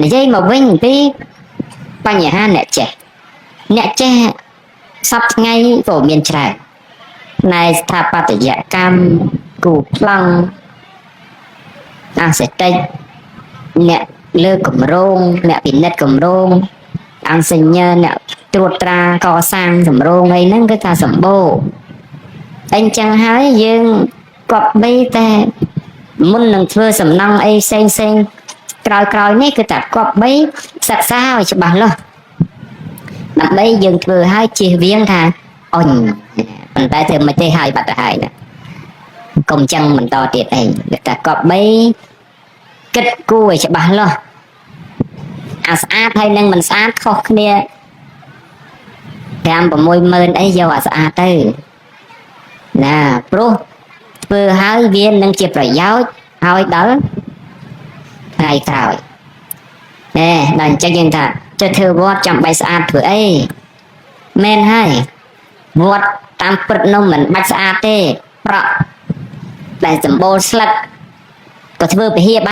និយាយមកវិញពីបញ្ហាអ្នកចេះសពថ្ងៃក៏មានច្រើនណែស្ថាបត្យកម្មគូប្លង់អាសេតិចអ្នកលើគម្រោងអ្នកពិនិត្យគម្រោងអង្គសញ្ញាអ្នកត្រួតត្រាកសាងគម្រោងអីហ្នឹងគឺថាសម្បូរអញ្ចឹងហើយយើងគប្បីតែមុននឹងធ្វើសំណង់អីផ្សេងក្រោយនេះគឺតែគប្បីសិក្សាឲ្យច្បាស់លាស់ដើម្បីយើងធ្វើឲ្យជៀសវាងថាអញប៉ុន្តែធ្វើមិនទេឲ្យបាត់ទៅហើយណាកុំចឹងបន្តទៀតអីគឺតែគប្បីគិតគូរឲ្យច្បាស់លាស់អាស្អាតហើយនឹងមិនស្អាតខុសគ្នា5-60000អីយកអាស្អាតទៅណាព្រោះធ្វើហើយវានឹងជាប្រយោជន៍ឲ្យដល់ថ្ងៃក្រោយដល់អញ្ចឹងយើងថាចុះធ្វើវត្តចាំបាច់ស្អាតធ្វើអីមែនហើយវត្តតាមព្រឹត្តនោះមិនបាច់ស្អាតទេប្រក់តែសម្បូរស្លឹកក៏ធ្វើពហិ